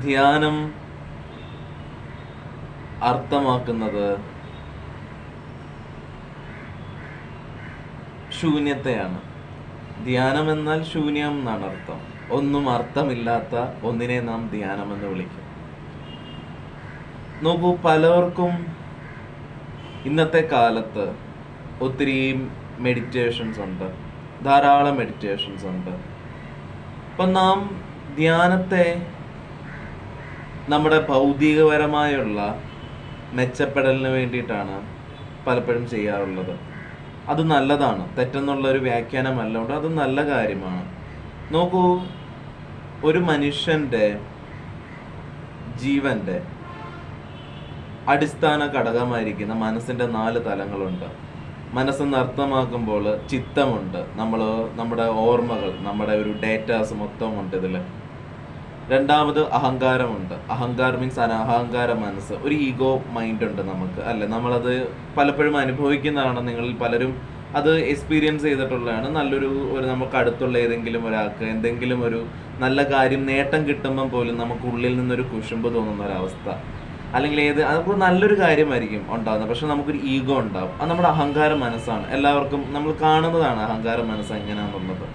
ധ്യാനം അർത്ഥമാക്കുന്നത് ശൂന്യത്തെയാണ്. ധ്യാനം എന്നാൽ ശൂന്യം എന്നാണ് അർത്ഥം. ഒന്നും അർത്ഥമില്ലാത്ത ഒന്നിനെ നാം ധ്യാനമെന്ന് വിളിക്കും. നോക്കൂ, പലർക്കും ഇന്നത്തെ കാലത്ത് ഒത്തിരി മെഡിറ്റേഷൻസ് ഉണ്ട്, ധാരാളം മെഡിറ്റേഷൻസ് ഉണ്ട്. അപ്പം നാം ധ്യാനത്തെ നമ്മുടെ ഭൗതികപരമായുള്ള മെച്ചപ്പെടലിന് വേണ്ടിയിട്ടാണ് പലപ്പോഴും ചെയ്യാറുള്ളത്. അത് നല്ലതാണ്, തെറ്റെന്നുള്ളൊരു വ്യാഖ്യാനമല്ല, അത് നല്ല കാര്യമാണ്. നോക്കൂ, ഒരു മനുഷ്യൻ്റെ ജീവൻ്റെ അടിസ്ഥാന ഘടകമായിരിക്കുന്ന മനസ്സിൻ്റെ 4 തലങ്ങളുണ്ട്. മനസ്സെന്ന് അർത്ഥമാക്കുമ്പോൾ ചിത്തമുണ്ട്, നമ്മുടെ ഓർമ്മകൾ, നമ്മുടെ ഒരു ഡേറ്റാസ് മൊത്തമുണ്ട് ഇതിൽ. രണ്ടാമത് അഹങ്കാരമുണ്ട്. അഹങ്കാരം മീൻസ് അഹങ്കാര മനസ്സ്, ഒരു ഈഗോ മൈൻഡ് ഉണ്ട് നമുക്ക്, അല്ലേ? നമ്മളത് പലപ്പോഴും അനുഭവിക്കുന്നതാണ്. നിങ്ങളിൽ പലരും അത് എക്സ്പീരിയൻസ് ചെയ്തിട്ടുള്ളതാണ്. ഒരു നമുക്ക് അടുത്തുള്ള ഏതെങ്കിലും ഒരാൾക്ക് എന്തെങ്കിലും ഒരു നല്ല കാര്യം, നേട്ടം കിട്ടുമ്പം പോലും നമുക്ക് ഉള്ളിൽ നിന്നൊരു കുശുമ്പ് തോന്നുന്ന ഒരവസ്ഥ, അല്ലെങ്കിൽ അതൊക്കെ നല്ലൊരു കാര്യമായിരിക്കും ഉണ്ടാകുന്നത്, പക്ഷെ നമുക്കൊരു ഈഗോ ഉണ്ടാവും. അത് നമ്മുടെ അഹങ്കാര മനസ്സാണ്. എല്ലാവർക്കും നമ്മൾ കാണുന്നതാണ് അഹങ്കാര മനസ്സ് എങ്ങനെയാണെന്നുള്ളത്.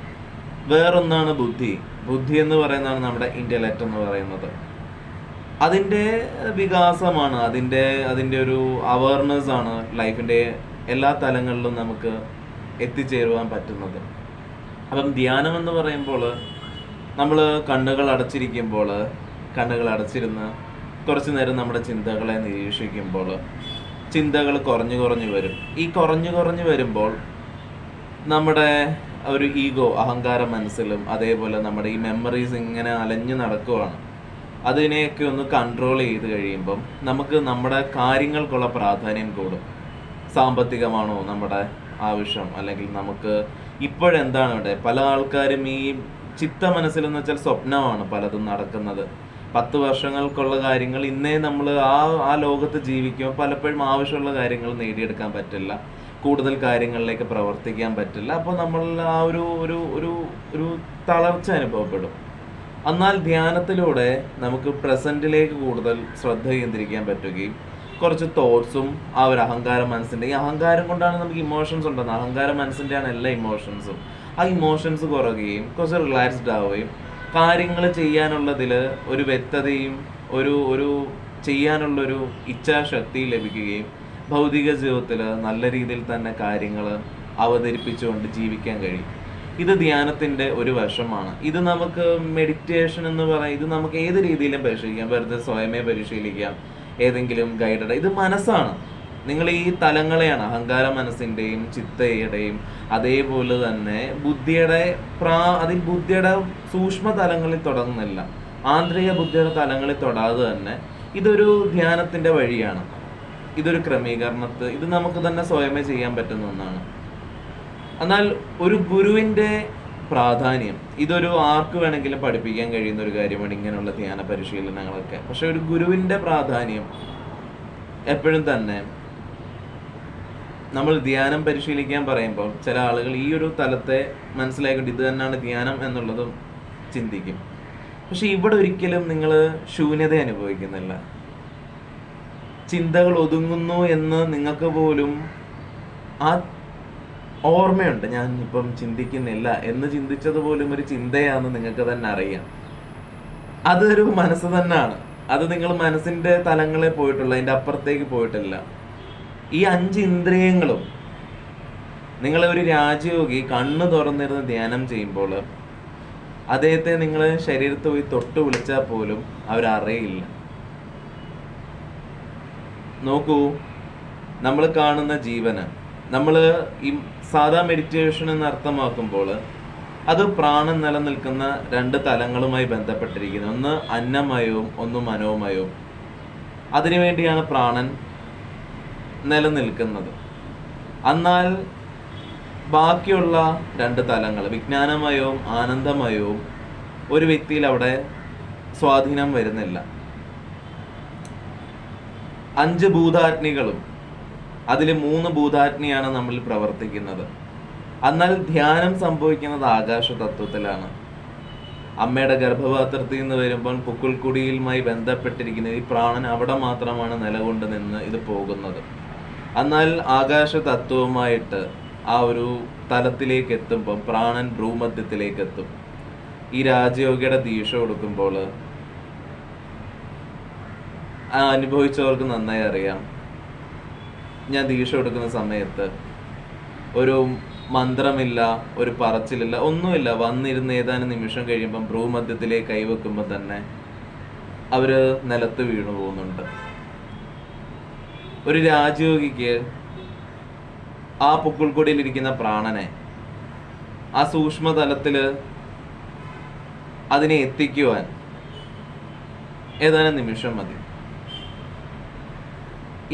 വേറൊന്നാണ് ബുദ്ധി. ബുദ്ധി എന്ന് പറയുന്നതാണ് നമ്മുടെ ഇൻ്റലക്റ്റ് എന്ന് പറയുന്നത്. അതിൻ്റെ വികാസമാണ്, അതിൻ്റെ ഒരു അവയർനെസ് ആണ് ലൈഫിൻ്റെ എല്ലാ തലങ്ങളിലും നമുക്ക് എത്തിച്ചേരുവാൻ പറ്റുന്നത്. അപ്പം ധ്യാനം എന്ന് പറയുമ്പോൾ നമ്മൾ കണ്ണുകൾ അടച്ചിരുന്ന് കുറച്ച് നേരം നമ്മുടെ ചിന്തകളെ നിരീക്ഷിക്കുമ്പോൾ ചിന്തകൾ കുറഞ്ഞു വരും. ഈ കുറഞ്ഞു വരുമ്പോൾ നമ്മുടെ ഒരു ഈഗോ, അഹങ്കാര മനസ്സിലും അതേപോലെ നമ്മുടെ ഈ മെമ്മറീസ് ഇങ്ങനെ അലഞ്ഞു നടക്കുവാണ്. അതിനെയൊക്കെ ഒന്ന് കൺട്രോൾ ചെയ്ത് കഴിയുമ്പം നമുക്ക് നമ്മുടെ കാര്യങ്ങൾക്കുള്ള പ്രാധാന്യം കൂടും. സാമ്പത്തികമാണോ നമ്മുടെ ആവശ്യം, അല്ലെങ്കിൽ നമുക്ക് ഇപ്പോഴെന്താണ് ഇവിടെ? പല ആൾക്കാരും ഈ ചിത്ത മനസ്സിലെന്ന് വെച്ചാൽ സ്വപ്നമാണ് പലതും നടക്കുന്നത്. 10 വർഷങ്ങൾക്കുള്ള കാര്യങ്ങൾ ഇന്നേ നമ്മൾ ആ ലോകത്ത് ജീവിക്കുമ്പോൾ പലപ്പോഴും ആവശ്യമുള്ള കാര്യങ്ങൾ നേടിയെടുക്കാൻ പറ്റില്ല, കൂടുതൽ കാര്യങ്ങളിലേക്ക് പ്രവർത്തിക്കാൻ പറ്റില്ല. അപ്പോൾ നമ്മൾ ആ ഒരു തളർച്ച അനുഭവപ്പെടും. എന്നാൽ ധ്യാനത്തിലൂടെ നമുക്ക് പ്രസൻറ്റിലേക്ക് കൂടുതൽ ശ്രദ്ധ കേന്ദ്രീകരിക്കാൻ പറ്റുകയും കുറച്ച് തോട്ട്സും ആ ഒരു അഹങ്കാര മനസ്സിൻ്റെ, ഈ അഹങ്കാരം കൊണ്ടാണ് നമുക്ക് ഇമോഷൻസ് ഉണ്ടെന്ന്, അഹങ്കാര മനസ്സിൻ്റെയാണ് എല്ലാ ഇമോഷൻസും. ആ ഇമോഷൻസ് കുറയുകയും കുറച്ച് റിലാക്സ്ഡ് ആവുകയും കാര്യങ്ങൾ ചെയ്യാനുള്ളതിൽ ഒരു വ്യക്തതയും ഒരു ചെയ്യാനുള്ളൊരു ഇച്ഛാശക്തി ലഭിക്കുകയും ഭൗതിക ജീവിതത്തിൽ നല്ല രീതിയിൽ തന്നെ കാര്യങ്ങൾ അവതരിപ്പിച്ചുകൊണ്ട് ജീവിക്കാൻ കഴിയും. ഇത് ധ്യാനത്തിൻ്റെ ഒരു വശമാണ്. ഇത് നമുക്ക് മെഡിറ്റേഷൻ എന്ന് പറയാം, ഇത് നമുക്ക് ഏത് രീതിയിലും പരിശീലിക്കാം. വെറുതെ സ്വയമേ പരിശീലിക്കാം, ഏതെങ്കിലും ഗൈഡഡ്. ഇത് മനസ്സാണ്. നിങ്ങൾ ഈ തലങ്ങളെയാണ്, അഹങ്കാര മനസ്സിൻ്റെയും ചിത്തയുടെയും അതേപോലെ തന്നെ ബുദ്ധിയുടെ ബുദ്ധിയുടെ സൂക്ഷ്മ തലങ്ങളിൽ തുടങ്ങുന്നില്ല, ആന്തരിക ബുദ്ധിയുടെ തലങ്ങളിൽ തൊടാതെ തന്നെ ഇതൊരു ധ്യാനത്തിൻ്റെ വഴിയാണ്. ഇതൊരു ഇത് നമുക്ക് തന്നെ സ്വയമേ ചെയ്യാൻ പറ്റുന്ന ഒന്നാണ്. എന്നാൽ ഒരു ഗുരുവിൻ്റെ പ്രാധാന്യം, ഇതൊരു ആർക്ക് വേണമെങ്കിലും പഠിപ്പിക്കാൻ കഴിയുന്ന ഒരു കാര്യമാണ് ഇങ്ങനെയുള്ള ധ്യാന പരിശീലനങ്ങളൊക്കെ. പക്ഷെ ഒരു ഗുരുവിൻ്റെ പ്രാധാന്യം എപ്പോഴും തന്നെ, നമ്മൾ ധ്യാനം പരിശീലിക്കാൻ പറയുമ്പോൾ ചില ആളുകൾ ഈ ഒരു തലത്തെ മനസ്സിലാക്കിയിട്ട് ഇത് തന്നെയാണ് ധ്യാനം എന്നുള്ളതും ചിന്തിക്കും. പക്ഷെ ഇവിടെ ഒരിക്കലും നിങ്ങൾ ശൂന്യത അനുഭവിക്കുന്നില്ല. ചിന്തകൾ ഒതുങ്ങുന്നു എന്ന് നിങ്ങൾക്ക് പോലും ആ ഓർമ്മയുണ്ട്. ഞാൻ ഇപ്പം ചിന്തിക്കുന്നില്ല എന്ന് ചിന്തിച്ചത് പോലും ഒരു ചിന്തയാണെന്ന് നിങ്ങൾക്ക് തന്നെ അറിയാം. അതൊരു മനസ്സ് തന്നെയാണ്. അത് നിങ്ങൾ മനസ്സിൻ്റെ തലങ്ങളെ പോയിട്ടുള്ള, അതിൻ്റെ അപ്പുറത്തേക്ക് പോയിട്ടില്ല. ഈ 5 ഇന്ദ്രിയങ്ങളും, നിങ്ങളെ ഒരു രാജയോഗി കണ്ണ് തുറന്നിരുന്ന് ധ്യാനം ചെയ്യുമ്പോൾ അദ്ദേഹത്തെ നിങ്ങൾ ശരീരത്ത് പോയി തൊട്ട് വിളിച്ചാൽ പോലും അവരറിയില്ല. നോക്കൂ, നമ്മൾ കാണുന്ന ജീവന്, നമ്മൾ ഈ സാധാ മെഡിറ്റേഷൻ എന്ന് അർത്ഥമാക്കുമ്പോൾ അത് പ്രാണൻ നിലനിൽക്കുന്ന 2 തലങ്ങളുമായി ബന്ധപ്പെട്ടിരിക്കുന്നു. ഒന്ന് അന്നമയവും ഒന്ന് മനോമയവും. അതിനുവേണ്ടിയാണ് പ്രാണൻ നിലനിൽക്കുന്നത്. എന്നാൽ ബാക്കിയുള്ള 2 തലങ്ങൾ, വിജ്ഞാനമയവും ആനന്ദമയവും, ഒരു വ്യക്തിയിൽ അവിടെ സ്വാധീനം വരുന്നില്ല. 5 ഭൂതാഗ്നികളും അതിൽ 3 ഭൂതാഗ്നിയാണ് നമ്മളിൽ പ്രവർത്തിക്കുന്നത്. എന്നാൽ ധ്യാനം സംഭവിക്കുന്നത് ആകാശ തത്വത്തിലാണ്. അമ്മയുടെ ഗർഭപാത്രത്തിൽ നിന്ന് വരുമ്പോൾ പുക്കിൾക്കുടിയുമായി ബന്ധപ്പെട്ടിരിക്കുന്ന ഈ പ്രാണൻ അവിടെ മാത്രമാണ് നിലകൊണ്ട് നിന്ന് ഇത് പോകുന്നത്. എന്നാൽ ആകാശ തത്വവുമായിട്ട് ആ ഒരു തലത്തിലേക്ക് എത്തുമ്പോൾ പ്രാണൻ ഭ്രൂമധ്യത്തിലേക്ക് എത്തും. ഈ രാജയോഗിയുടെ ദീക്ഷ കൊടുക്കുമ്പോൾ അനുഭവിച്ചവർക്ക് നന്നായി അറിയാം. ഞാൻ ദീക്ഷ കൊടുക്കുന്ന സമയത്ത് ഒരു മന്ത്രമില്ല, ഒരു പറച്ചിലില്ല, ഒന്നുമില്ല. വന്നിരുന്ന് ഏതാനും നിമിഷം കഴിയുമ്പം ഭ്രൂമധ്യത്തിലേക്ക് കൈവെക്കുമ്പോൾ തന്നെ അവർ നിലത്ത് വീണു പോകുന്നുണ്ട്. ഒരു രാജയോഗിക്ക് ആ പുക്കിൾക്കൊടിയിലിരിക്കുന്ന പ്രാണനെ ആ സൂക്ഷ്മതലത്തിൽ അതിനെ എത്തിക്കുവാൻ ഏതാനും നിമിഷം മതി.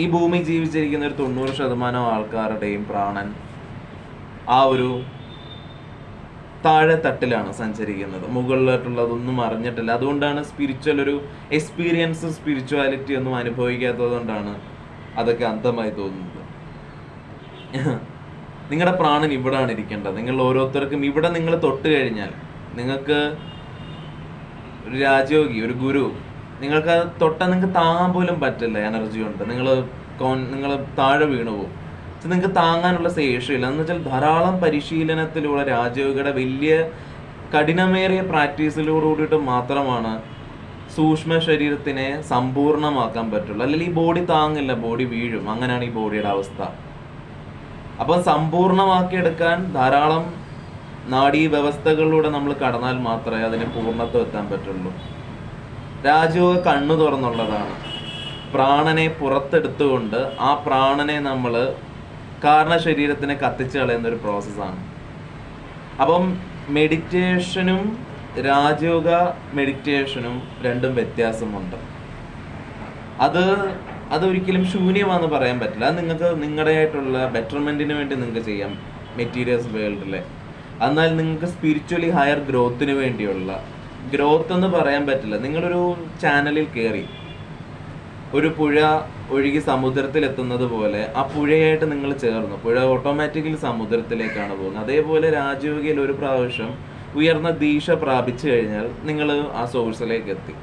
ഈ ഭൂമി ജീവിച്ചിരിക്കുന്ന ഒരു 90% ആൾക്കാരുടെയും പ്രാണൻ ആ ഒരു താഴെ തട്ടിലാണ് സഞ്ചരിക്കുന്നത്. മുകളിലായിട്ടുള്ളതൊന്നും അറിഞ്ഞിട്ടില്ല. അതുകൊണ്ടാണ് സ്പിരിച്വൽ ഒരു എക്സ്പീരിയൻസ്, സ്പിരിച്വാലിറ്റി ഒന്നും അനുഭവിക്കാത്തത് കൊണ്ടാണ് അതൊക്കെ അന്ധമായി തോന്നുന്നത്. നിങ്ങളുടെ പ്രാണൻ ഇവിടെയാണ് ഇരിക്കേണ്ടത്. നിങ്ങൾ ഓരോരുത്തർക്കും ഇവിടെ നിങ്ങൾ തൊട്ട് കഴിഞ്ഞാൽ നിങ്ങൾക്ക് ഒരു രാജയോഗി, ഒരു ഗുരു, നിങ്ങൾക്ക് അത് തൊട്ടാൽ നിങ്ങൾക്ക് താങ്ങാൻ പോലും പറ്റില്ല. എനർജി കൊണ്ട് നിങ്ങൾ താഴെ വീണു പോകും. നിങ്ങൾക്ക് താങ്ങാനുള്ള ശേഷിയില്ല. എന്ന് വെച്ചാൽ ധാരാളം പരിശീലനത്തിലൂടെ രാജയോഗിയുടെ വലിയ കഠിനമേറിയ പ്രാക്ടീസിലൂടെ കൂടിയിട്ട് മാത്രമാണ് സൂക്ഷ്മ ശരീരത്തിനെ സമ്പൂർണ്ണമാക്കാൻ പറ്റുള്ളൂ. അല്ലെങ്കിൽ ഈ ബോഡി താങ്ങില്ല, ബോഡി വീഴും. അങ്ങനെയാണ് ഈ ബോഡിയുടെ അവസ്ഥ. അപ്പം സമ്പൂർണ്ണമാക്കിയെടുക്കാൻ ധാരാളം നാഡീ വ്യവസ്ഥകളിലൂടെ നമ്മൾ കടന്നാൽ മാത്രമേ അതിന് പൂർണ്ണത്വം എത്താൻ പറ്റുള്ളൂ. രാജയോഗ കണ്ണു തുറന്നുള്ളതാണ്. പ്രാണനെ പുറത്തെടുത്തുകൊണ്ട് ആ പ്രാണനെ നമ്മൾ കാരണശരീരത്തിനെ കത്തിച്ച് കളയുന്ന ഒരു പ്രോസസ്സാണ്. അപ്പം മെഡിറ്റേഷനും രാജയോഗ മെഡിറ്റേഷനും രണ്ടും വ്യത്യാസമുണ്ട്. അതൊരിക്കലും ശൂന്യമാണെന്ന് പറയാൻ പറ്റില്ല. അത് നിങ്ങൾക്ക് നിങ്ങളുടേതായിട്ടുള്ള ബെറ്റർമെൻറ്റിന് വേണ്ടി നിങ്ങൾക്ക് ചെയ്യാം മെറ്റീരിയൽസ് വേൾഡിലെ. എന്നാൽ നിങ്ങൾക്ക് സ്പിരിച്വലി ഹയർ ഗ്രോത്തിന് വേണ്ടിയുള്ള ഗ്രോത്ത് എന്ന് പറയാൻ പറ്റില്ല. നിങ്ങളൊരു ചാനലിൽ കയറി ഒരു പുഴ ഒഴുകി സമുദ്രത്തിൽ എത്തുന്നത് പോലെ ആ പുഴയായിട്ട് നിങ്ങൾ ചേർന്നു. പുഴ ഓട്ടോമാറ്റിക്കലി സമുദ്രത്തിലേക്കാണ് പോകുന്നത്. അതേപോലെ രാജയോഗിയിൽ ഒരു പ്രാവശ്യം ഉയർന്ന ദീക്ഷ പ്രാപിച്ചു കഴിഞ്ഞാൽ നിങ്ങൾ ആ സോഴ്സിലേക്ക് എത്തി.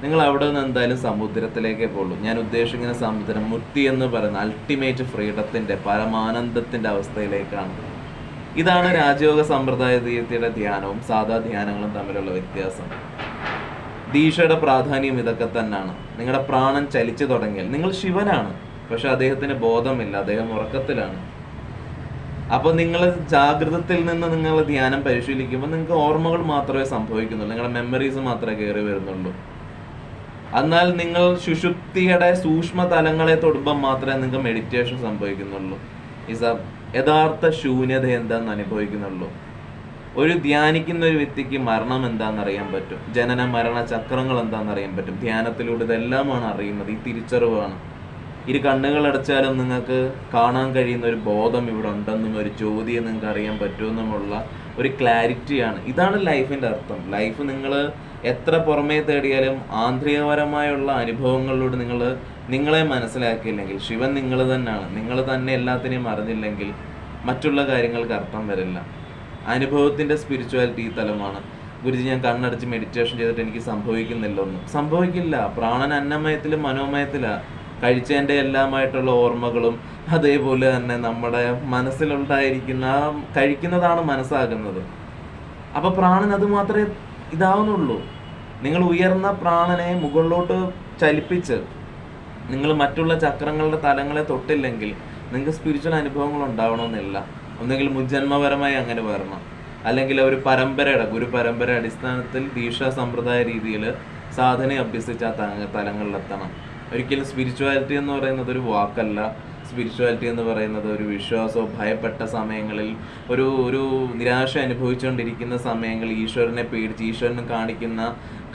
നിങ്ങൾ അവിടെ നിന്ന് എന്തായാലും സമുദ്രത്തിലേക്കേ പോകുള്ളൂ. ഞാൻ ഉദ്ദേശിക്കുന്ന സമുദ്രം മുക്തി എന്ന് പറയുന്ന അൾട്ടിമേറ്റ് ഫ്രീഡത്തിൻ്റെ പരമാനന്ദത്തിൻ്റെ അവസ്ഥയിലേക്കാണ്. ഇതാണ് രാജയോഗ സമ്പ്രദായത്തിന്റെ ധ്യാനവും സാധാ ധ്യാനങ്ങളും തമ്മിലുള്ള വ്യത്യാസം. ദീക്ഷയുടെ പ്രാധാന്യം ഇതൊക്കെ തന്നെയാണ്. നിങ്ങളുടെ പ്രാണൻ ചലിച്ചു തുടങ്ങിയാൽ നിങ്ങൾ ശിവനാണ്, പക്ഷെ അദ്ദേഹത്തിന് ബോധമില്ല, അദ്ദേഹം ഉറക്കത്തിലാണ്. അപ്പോൾ നിങ്ങൾ ജാഗ്രതത്തിൽ നിന്ന് നിങ്ങൾ ധ്യാനം പരിശീലിക്കുമ്പോൾ നിങ്ങൾക്ക് ഓർമ്മകൾ മാത്രമേ സംഭവിക്കുന്നുള്ളൂ, നിങ്ങളുടെ മെമ്മറീസ് മാത്രമേ കയറി വരുന്നുള്ളൂ. എന്നാൽ നിങ്ങൾ സുഷുപ്തിയുടെ സൂക്ഷ്മ തലങ്ങളെ തൊടുമ്പോൾ മാത്രമേ നിങ്ങൾക്ക് മെഡിറ്റേഷൻ സംഭവിക്കുന്നുള്ളൂ. യഥാർത്ഥ ശൂന്യത എന്താണെന്ന് അനുഭവിക്കുന്നുള്ളൂ. ഒരു ധ്യാനിക്കുന്ന ഒരു വ്യക്തിക്ക് മരണം എന്താണെന്ന് അറിയാൻ പറ്റും, ജനന മരണ ചക്രങ്ങൾ എന്താണെന്ന് അറിയാൻ പറ്റും. ധ്യാനത്തിലൂടെ ഇതെല്ലാമാണ് അറിയുന്നത്. ഈ തിരിച്ചറിവാണ്. ഇരു കണ്ണുകൾ അടച്ചാലും നിങ്ങൾക്ക് കാണാൻ കഴിയുന്ന ഒരു ബോധം ഇവിടെ ഉണ്ടെന്നും ഒരു ജ്യോതിയെ നിങ്ങൾക്ക് അറിയാൻ പറ്റുമെന്നുമുള്ള ഒരു ക്ലാരിറ്റിയാണ്. ഇതാണ് ലൈഫിൻ്റെ അർത്ഥം. ലൈഫ് നിങ്ങൾ എത്ര പുറമേ തേടിയാലും ആന്തരികപരമായുള്ള അനുഭവങ്ങളിലൂടെ നിങ്ങളെ മനസ്സിലാക്കിയില്ലെങ്കിൽ, ശിവൻ നിങ്ങൾ തന്നെയാണ്, നിങ്ങൾ തന്നെ എല്ലാത്തിനെയും അറിഞ്ഞില്ലെങ്കിൽ മറ്റുള്ള കാര്യങ്ങൾക്ക് അർത്ഥം വരില്ല. അനുഭവത്തിൻ്റെ സ്പിരിച്വാലിറ്റി ഈ തലമാണ്. ഗുരുജി, ഞാൻ കണ്ണടച്ച് മെഡിറ്റേഷൻ ചെയ്തിട്ട് എനിക്ക് സംഭവിക്കുന്നില്ല, ഒന്നും സംഭവിക്കില്ല. പ്രാണൻ അന്നമയത്തിലും മനോമയത്തിലാണ്. കഴിച്ചതിൻ്റെ എല്ലാമായിട്ടുള്ള ഓർമ്മകളും അതേപോലെ തന്നെ നമ്മുടെ മനസ്സിലുണ്ടായിരിക്കുന്ന കഴിക്കുന്നതാണ് മനസ്സാകുന്നത്. അപ്പോൾ പ്രാണൻ അത് മാത്രമേ ഇതാവുന്നുള്ളൂ. നിങ്ങൾ ഉയർന്ന പ്രാണനെ മുകളിലോട്ട് ചലിപ്പിച്ച് നിങ്ങൾ മറ്റുള്ള ചക്രങ്ങളുടെ തലങ്ങളെ തൊട്ടില്ലെങ്കിൽ നിങ്ങൾക്ക് സ്പിരിച്വൽ അനുഭവങ്ങൾ ഉണ്ടാവണമെന്നില്ല. ഒന്നുകിൽ മുജ്ജന്മപരമായി അങ്ങനെ വരണം, അല്ലെങ്കിൽ ഒരു ഗുരു പരമ്പര അടിസ്ഥാനത്തിൽ ദീക്ഷാ സമ്പ്രദായ രീതിയിൽ സാധന അഭ്യസിച്ച് ആ തലങ്ങളിലെത്തണം. ഒരിക്കലും സ്പിരിച്വാലിറ്റി എന്ന് പറയുന്നത് ഒരു വാക്കല്ല. സ്പിരിച്വാലിറ്റി എന്ന് പറയുന്നത് ഒരു വിശ്വാസമോ ഭയപ്പെട്ട സമയങ്ങളിൽ ഒരു നിരാശ അനുഭവിച്ചുകൊണ്ടിരിക്കുന്ന സമയങ്ങളിൽ ഈശ്വരനെ പേടിച്ച് ഈശ്വരന് കാണിക്കുന്ന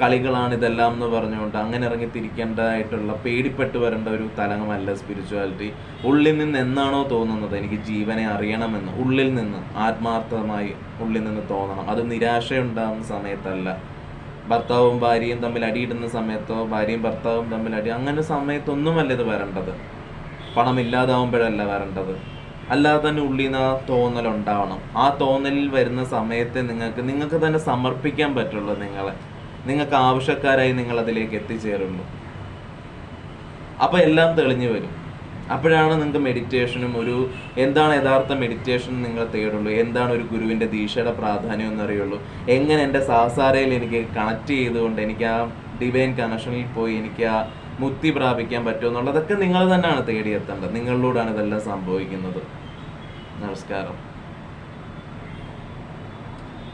കളികളാണ് ഇതെല്ലാം എന്ന് പറഞ്ഞുകൊണ്ട് അങ്ങനെ ഇറങ്ങിത്തിരിക്കേണ്ടതായിട്ടുള്ള പേടിപ്പെട്ട് വരേണ്ട ഒരു തലമല്ല സ്പിരിച്വാലിറ്റി. ഉള്ളിൽ നിന്ന് എന്നാണോ തോന്നുന്നത് എനിക്ക് ജീവനെ അറിയണമെന്ന്, ഉള്ളിൽ നിന്ന് ആത്മാർത്ഥമായി ഉള്ളിൽ നിന്ന് തോന്നണം. അത് നിരാശയുണ്ടാകുന്ന സമയത്തല്ല. ഭർത്താവും ഭാര്യയും തമ്മിൽ അടിയിടുന്ന സമയത്തോ ഭാര്യയും ഭർത്താവും തമ്മിൽ അങ്ങനെ സമയത്തൊന്നുമല്ല ഇത് വരേണ്ടത്. പണം ഇല്ലാതാവുമ്പോഴല്ല വരേണ്ടത്. അല്ലാതെ തന്നെ ഉള്ളിൽ നിന്ന് ആ തോന്നൽ ഉണ്ടാവണം. ആ തോന്നലിൽ വരുന്ന സമയത്തെ നിങ്ങൾക്ക് തന്നെ സമർപ്പിക്കാൻ പറ്റുള്ളൂ. നിങ്ങൾക്ക് ആവശ്യക്കാരായി നിങ്ങൾ അതിലേക്ക് എത്തിച്ചേരുള്ളൂ. അപ്പോൾ എല്ലാം തെളിഞ്ഞു വരും. അപ്പോഴാണ് നിങ്ങൾക്ക് മെഡിറ്റേഷനും എന്താണ് യഥാർത്ഥ മെഡിറ്റേഷൻ നിങ്ങൾ തേടുള്ളൂ. എന്താണ് ഒരു ഗുരുവിൻ്റെ ദീക്ഷയുടെ പ്രാധാന്യം എന്നറിയുള്ളൂ. എങ്ങനെ എൻ്റെ സാസാരയിൽ എനിക്ക് കണക്ട് ചെയ്തുകൊണ്ട് എനിക്ക് ആ ഡിവൈൻ കണക്ഷനിൽ പോയി എനിക്ക് ആ മുക്തി പ്രാപിക്കാൻ പറ്റുമോ എന്നുള്ളതൊക്കെ നിങ്ങൾ തന്നെയാണ് തേടിയെത്തേണ്ടത്. നിങ്ങളിലൂടെയാണ് ഇതെല്ലാം സംഭവിക്കുന്നത്. നമസ്കാരം.